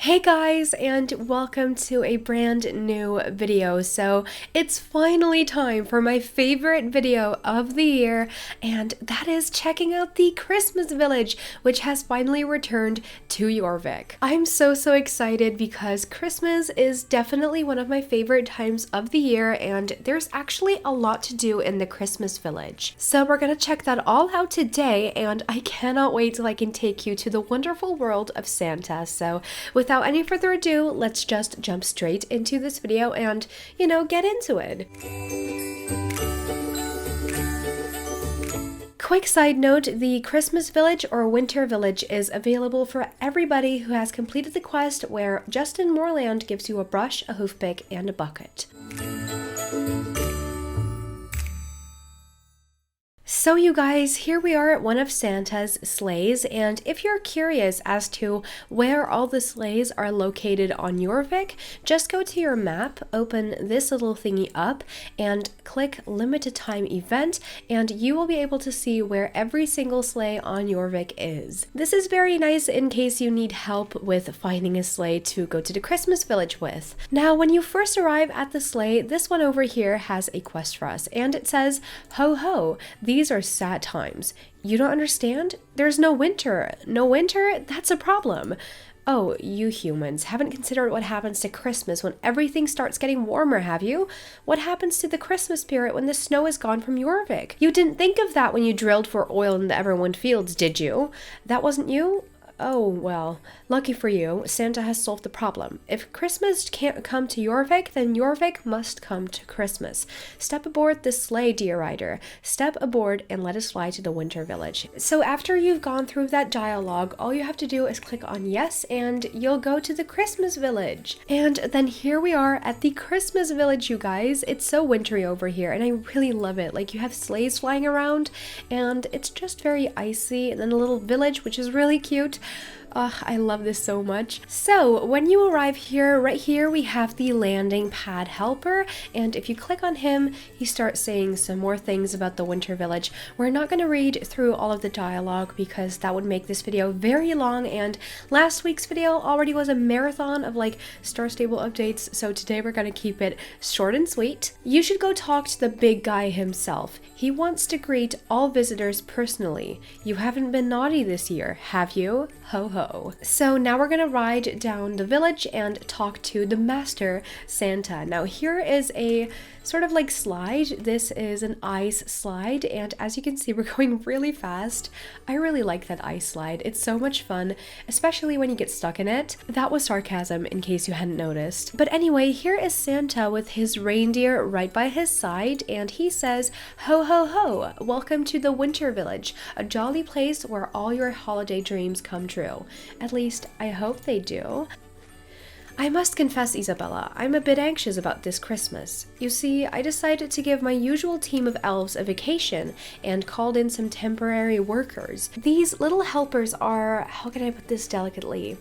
Hey guys, and welcome to a brand new video. So it's finally time for my favorite video of the year, and that is checking out the Christmas Village, which has finally returned to Jorvik. I'm so excited because Christmas is definitely one of my favorite times of the year, and there's actually a lot to do in the Christmas Village. So we're gonna check that all out today, and I cannot wait till I can take you to the wonderful world of Santa. So without any further ado, let's just jump straight into this video and, get into it. Quick side note, the Christmas Village or Winter Village is available for everybody who has completed the quest where Justin Moreland gives you a brush, a hoof pick, and a bucket. So you guys, here we are at one of Santa's sleighs, and if you're curious as to where all the sleighs are located on Jorvik, just go to your map, open this little thingy up, and click limited time event, and you will be able to see where every single sleigh on Jorvik is. This is very nice in case you need help with finding a sleigh to go to the Christmas Village with. Now, when you first arrive at the sleigh, this one over here has a quest for us, and it says, "Ho ho, these are sad times. You don't understand? There's no winter. No winter? That's a problem. Oh, you humans haven't considered what happens to Christmas when everything starts getting warmer, have you? What happens to the Christmas spirit when the snow is gone from Jorvik? You didn't think of that when you drilled for oil in the Everwind fields, did you? That wasn't you? Oh, well, lucky for you, Santa has solved the problem. If Christmas can't come to Jorvik, then Jorvik must come to Christmas. Step aboard the sleigh, dear rider. Step aboard and let us fly to the Winter Village." So after you've gone through that dialogue, all you have to do is click on yes, and you'll go to the Christmas Village. And then here we are at the Christmas Village, you guys. It's so wintry over here, and I really love it. Like, you have sleighs flying around, and it's just very icy, and then a little village, which is really cute. I love this so much. So when you arrive here, right here we have the landing pad helper, and if you click on him, he starts saying some more things about the Winter Village. We're not going to read through all of the dialogue because that would make this video very long, and last week's video already was a marathon of like Star Stable updates, so today we're going to keep it short and sweet. You should go talk to the big guy himself. He wants to greet all visitors personally. You haven't been naughty this year, have you? Ho ho. So now we're gonna ride down the village and talk to the Master Santa. Now here is a sort of like slide. This is an ice slide, and as you can see, we're going really fast. I really like that ice slide. It's so much fun, especially when you get stuck in it. That was sarcasm in case you hadn't noticed. But anyway, here is Santa with his reindeer right by his side, and he says, "Ho ho ho, welcome to the Winter Village, a jolly place where all your holiday dreams come true. At least, I hope they do. I must confess, Izabella, I'm a bit anxious about this Christmas. You see, I decided to give my usual team of elves a vacation and called in some temporary workers. These little helpers are, how can I put this delicately,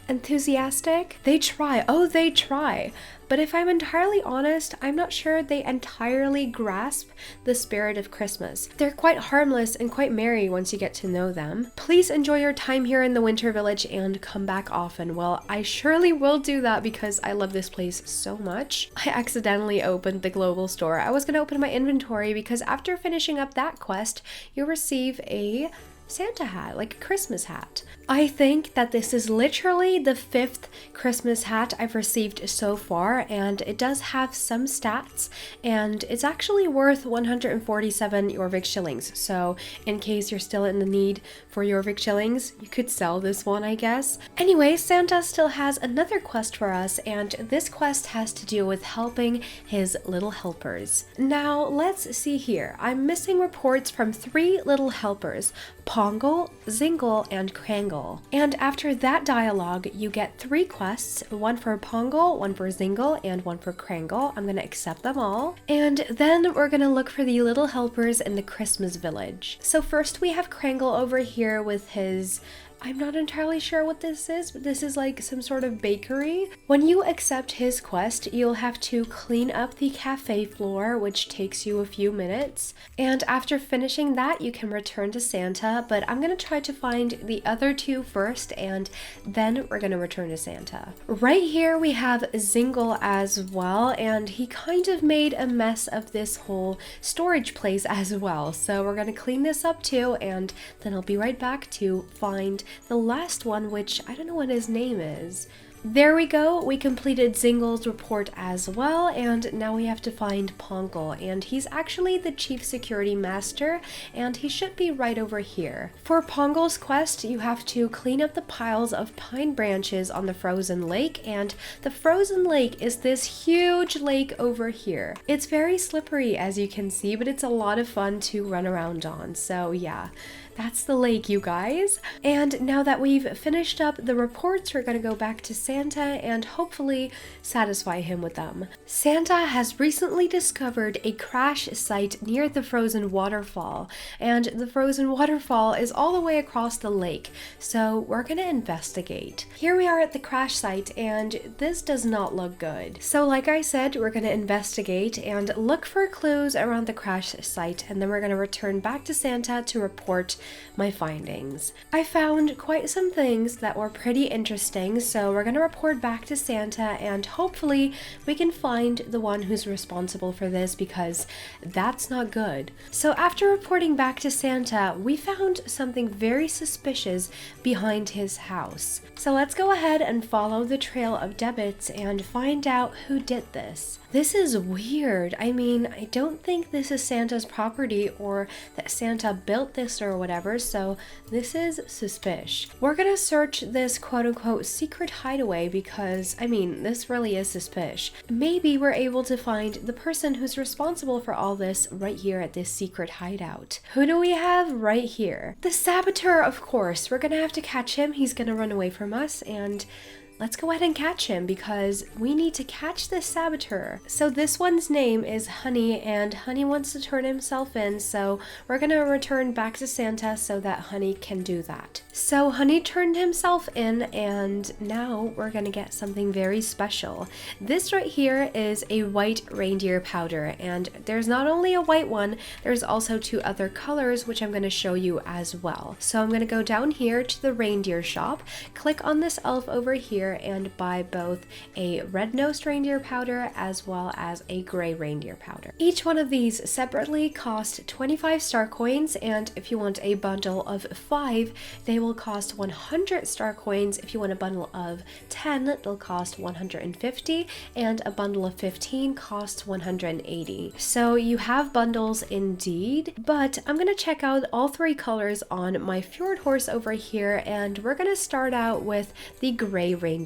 enthusiastic? They try. Oh, they try. But if I'm entirely honest, I'm not sure they entirely grasp the spirit of Christmas. They're quite harmless and quite merry once you get to know them. Please enjoy your time here in the Winter Village and come back often." Well, I surely will do that because I love this place so much. I accidentally opened the global store. I was going to open my inventory because after finishing up that quest, you'll receive a Santa hat, like a Christmas hat. I think that this is literally the 5th Christmas hat I've received so far, and it does have some stats, and it's actually worth 147 Jorvik shillings. So in case you're still in the need for Jorvik shillings, you could sell this one, I guess. Anyway, Santa still has another quest for us, and this quest has to do with helping his little helpers. Now, let's see here. I'm missing reports from 3 little helpers, Pongle, Zingle, and Krangle. And after that dialogue, you get 3 quests, one for Pongle, one for Zingle, and one for Krangle. I'm gonna accept them all. And then we're gonna look for the little helpers in the Christmas Village. So first we have Krangle over here with his I'm not entirely sure what this is, but this is like some sort of bakery. When you accept his quest, you'll have to clean up the cafe floor, which takes you a few minutes. And after finishing that, you can return to Santa, but I'm gonna try to find the other two first, and then we're gonna return to Santa. Right here we have Zingle as well, and he kind of made a mess of this whole storage place as well. So we're gonna clean this up too, and then I'll be right back to find the last one, which I don't know what his name is. There we go, we completed Zingle's report as well, and now we have to find Pongle, and he's actually the Chief Security Master, and he should be right over here. For Pongle's quest, you have to clean up the piles of pine branches on the frozen lake, and the frozen lake is this huge lake over here. It's very slippery, as you can see, but it's a lot of fun to run around on, so yeah. That's the lake, you guys. And now that we've finished up the reports, we're gonna go back to Santa and hopefully satisfy him with them. Santa has recently discovered a crash site near the frozen waterfall, and the frozen waterfall is all the way across the lake, so we're gonna investigate. Here we are at the crash site, and this does not look good. So like I said, we're gonna investigate and look for clues around the crash site, and then we're gonna return back to Santa to report my findings. I found quite some things that were pretty interesting, so we're gonna report back to Santa and hopefully we can find the one who's responsible for this, because that's not good. So after reporting back to Santa, we found something very suspicious behind his house. So let's go ahead and follow the trail of debits and find out who did this. This is weird. I mean, I don't think this is Santa's property or that Santa built this or whatever, so this is suspicious. We're gonna search this quote-unquote secret hideaway because, I mean, this really is suspicious. Maybe we're able to find the person who's responsible for all this right here at this secret hideout. Who do we have right here? The saboteur, of course. We're gonna have to catch him. He's gonna run away from us, and let's go ahead and catch him because we need to catch this saboteur. So this one's name is Honey, and Honey wants to turn himself in, so we're gonna return back to Santa so that Honey can do that. So Honey turned himself in, and now we're gonna get something very special. This right here is a white reindeer powder, and there's not only a white one, there's also two other colors which I'm gonna show you as well. So I'm gonna go down here to the reindeer shop, click on this elf over here, and buy both a red-nosed reindeer powder as well as a gray reindeer powder. Each one of these separately cost 25 star coins, and if you want a bundle of 5, they will cost 100 star coins. If you want a bundle of 10, they'll cost 150, and a bundle of 15 costs 180. So you have bundles indeed, but I'm gonna check out all 3 colors on my fjord horse over here, and we're gonna start out with the gray reindeer.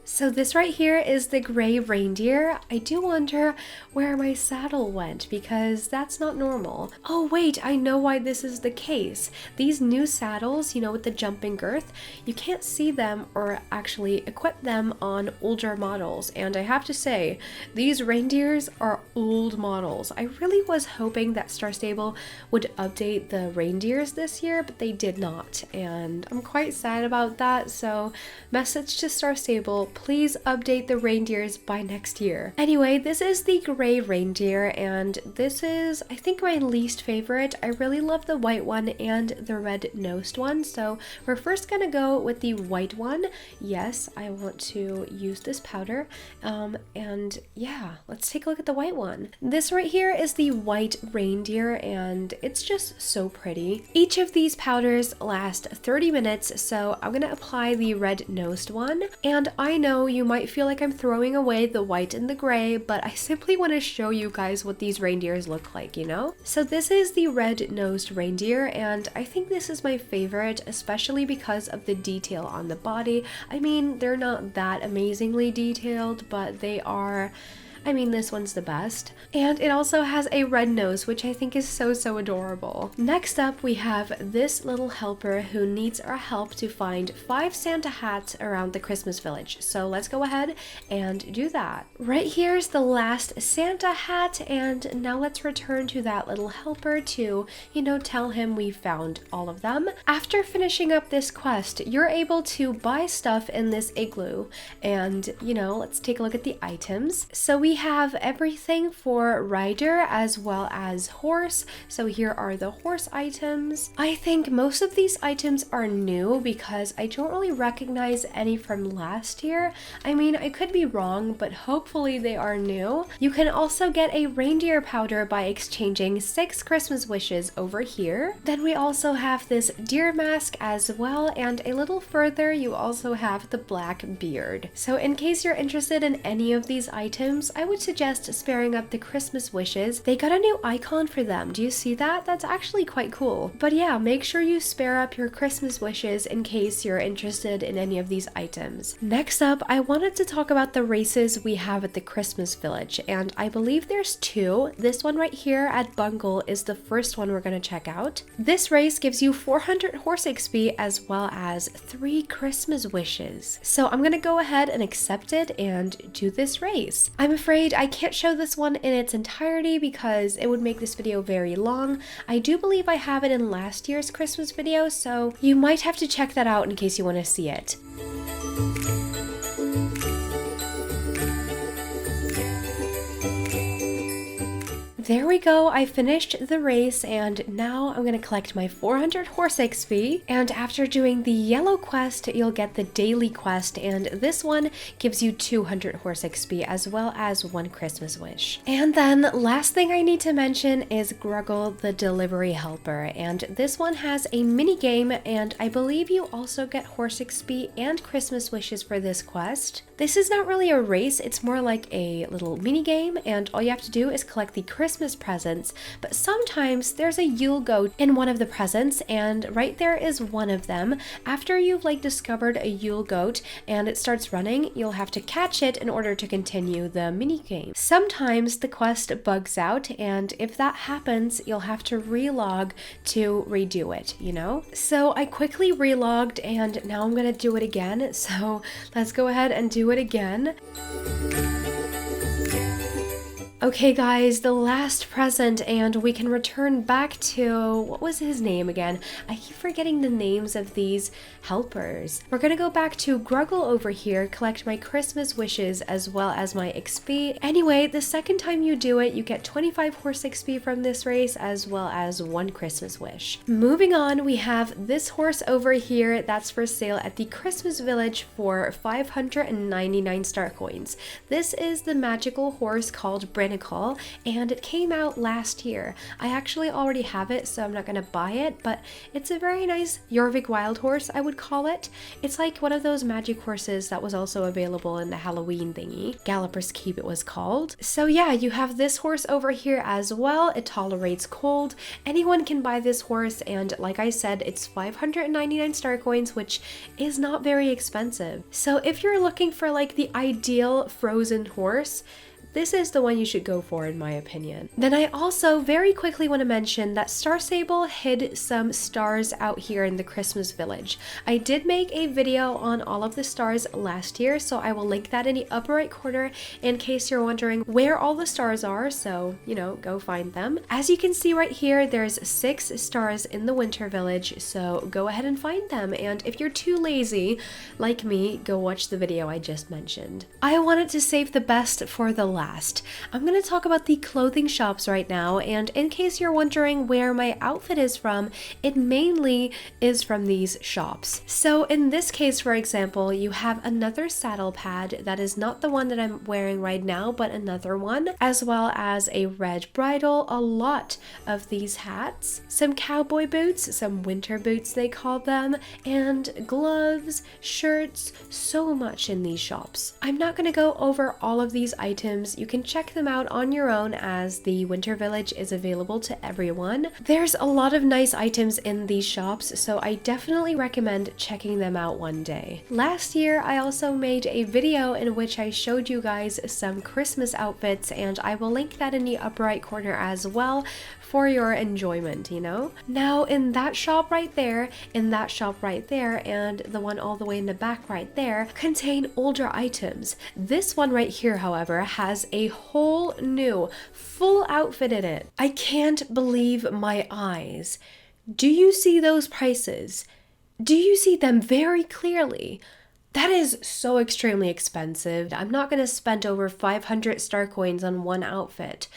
So this right here is the gray reindeer. I do wonder where my saddle went because that's not normal. Oh wait, I know why this is the case. These new saddles, you know, with the jumping girth, you can't see them or actually equip them on older models. And I have to say, these reindeers are old models. I really was hoping that Star Stable would update the reindeers this year, but they did not. And I'm quite sad about that. So message to Star Stable, please update the reindeers by next year. Anyway, this is the gray reindeer, and this is, I think, my least favorite. I really love the white one and the red-nosed one, so we're first gonna go with the white one. Yes, I want to use this powder, and yeah, let's take a look at the white one. This right here is the white reindeer, and it's just so pretty. Each of these powders last 30 minutes, so I'm gonna apply the red-nosed one, and I know you might feel like I'm throwing away the white and the gray, but I simply want to show you guys what these reindeers look like, you know? So this is the red-nosed reindeer, and I think this is my favorite, especially because of the detail on the body. I mean, they're not that amazingly detailed, but they are I mean, this one's the best. And it also has a red nose, which I think is so adorable. Next up, we have this little helper who needs our help to find 5 Santa hats around the Christmas village. So let's go ahead and do that. Right here's the last Santa hat, and now let's return to that little helper to, tell him we found all of them. After finishing up this quest, you're able to buy stuff in this igloo, and let's take a look at the items. So we have everything for rider as well as horse. So here are the horse items. I think most of these items are new because I don't really recognize any from last year. I mean, I could be wrong, but hopefully they are new. You can also get a reindeer powder by exchanging 6 Christmas wishes over here. Then we also have this deer mask as well, and a little further you also have the black beard. So in case you're interested in any of these items, I would suggest sparing up the Christmas wishes. They got a new icon for them. Do you see that? That's actually quite cool. But yeah, make sure you spare up your Christmas wishes in case you're interested in any of these items. Next up, I wanted to talk about the races we have at the Christmas village, and I believe there's 2. This one right here at Bungle is the first one we're going to check out. This race gives you 400 horse XP as well as 3 Christmas wishes. So I'm going to go ahead and accept it and do this race. I'm afraid I can't show this one in its entirety because it would make this video very long. I do believe I have it in last year's Christmas video, so you might have to check that out in case you want to see it. There we go, I finished the race, and now I'm going to collect my 400 horse XP, and after doing the yellow quest, you'll get the daily quest, and this one gives you 200 horse XP as well as 1 Christmas wish. And then last thing I need to mention is Gruggle the delivery helper, and this one has a mini game, and I believe you also get horse XP and Christmas wishes for this quest. This is not really a race, it's more like a little mini game, and all you have to do is collect the Christmas presents, but sometimes there's a Yule goat in one of the presents, and right there is one of them. After you've discovered a Yule goat and it starts running, you'll have to catch it in order to continue the mini game. Sometimes the quest bugs out, and if that happens, you'll have to relog to redo it, So I quickly relogged, and now I'm gonna do it again. So let's go ahead and do it again. Okay guys, the last present, and we can return back to, what was his name again? I keep forgetting the names of these helpers. We're gonna go back to Gruggle over here, collect my Christmas wishes as well as my XP. Anyway, the second time you do it, you get 25 horse XP from this race as well as 1 Christmas wish. Moving on, we have this horse over here that's for sale at the Christmas village for 599 star coins. This is the magical horse called Brinicle, and it came out last year. I actually already have it, so I'm not going to buy it, but it's a very nice Jorvik wild horse, I would call it. It's like one of those magic horses that was also available in the Halloween thingy. Galloper's Keep it was called. So yeah, you have this horse over here as well. It tolerates cold. Anyone can buy this horse, and like I said, it's 599 star coins, which is not very expensive. So if you're looking for the ideal frozen horse, this is the one you should go for in my opinion. Then I also very quickly want to mention that Star Sable hid some stars out here in the Christmas village. I did make a video on all of the stars last year, so I will link that in the upper right corner in case you're wondering where all the stars are, so go find them. As you can see right here, there's 6 stars in the winter village, so go ahead and find them, and if you're too lazy like me, go watch the video I just mentioned. I wanted to save the best for the last. I'm going to talk about the clothing shops right now, and in case you're wondering where my outfit is from, it mainly is from these shops. So in this case, for example, you have another saddle pad that is not the one that I'm wearing right now, but another one, as well as a red bridle, a lot of these hats, some cowboy boots, some winter boots they call them, and gloves, shirts, so much in these shops. I'm not going to go over all of these items items, you can check them out on your own as the Winter Village is available to everyone. There's a lot of nice items in these shops, so I definitely recommend checking them out one day. Last year, I also made a video in which I showed you guys some Christmas outfits, and I will link that in the upper right corner as well for your enjoyment, you know? Now, in that shop right there, and the one all the way in the back right there, contain older items. This one right here, however, has a whole new full outfit in it. I can't believe my eyes. Do you see those prices? Do you see them very clearly? That is so extremely expensive. I'm not going to spend over 500 star coins on one outfit.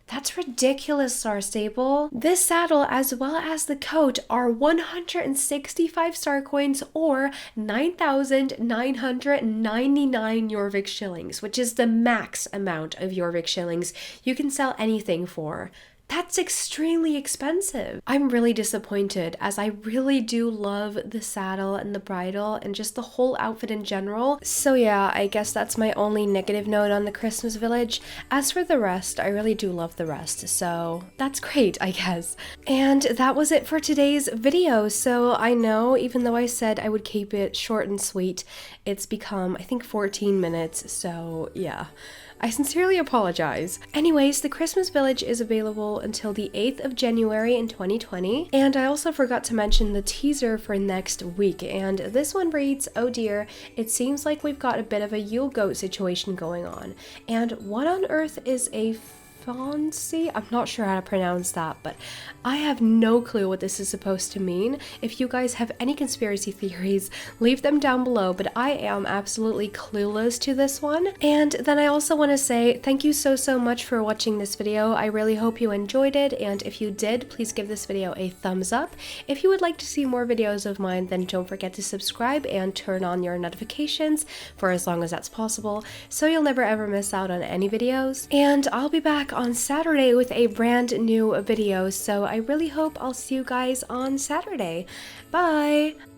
That's ridiculous, Star Stable. This saddle as well as the coat are 165 star coins or 9,999 Jorvik shillings, which is the max amount of Jorvik shillings you can sell anything for. That's extremely expensive. I'm really disappointed as I really do love the saddle and the bridle and just the whole outfit in general. So yeah, I guess that's my only negative note on the Christmas Village. As for the rest, I really do love the rest, so that's great, I guess. And that was it for today's video. So I know, even though I said I would keep it short and sweet, it's become, I think, 14 minutes, so yeah. I sincerely apologize. Anyways, the Christmas Village is available until the 8th of January in 2020. And I also forgot to mention the teaser for next week. And this one reads, "Oh dear, it seems like we've got a bit of a Yule goat situation going on. And what on earth is a Fonzie?" I'm not sure how to pronounce that, but I have no clue what this is supposed to mean. If you guys have any conspiracy theories, leave them down below, but I am absolutely clueless to this one. And then I also want to say thank you so much for watching this video. I really hope you enjoyed it, and if you did, please give this video a thumbs up. If you would like to see more videos of mine, then don't forget to subscribe and turn on your notifications for as long as that's possible, so you'll never ever miss out on any videos. And I'll be back on Saturday with a brand new video, so I really hope I'll see you guys on Saturday. Bye!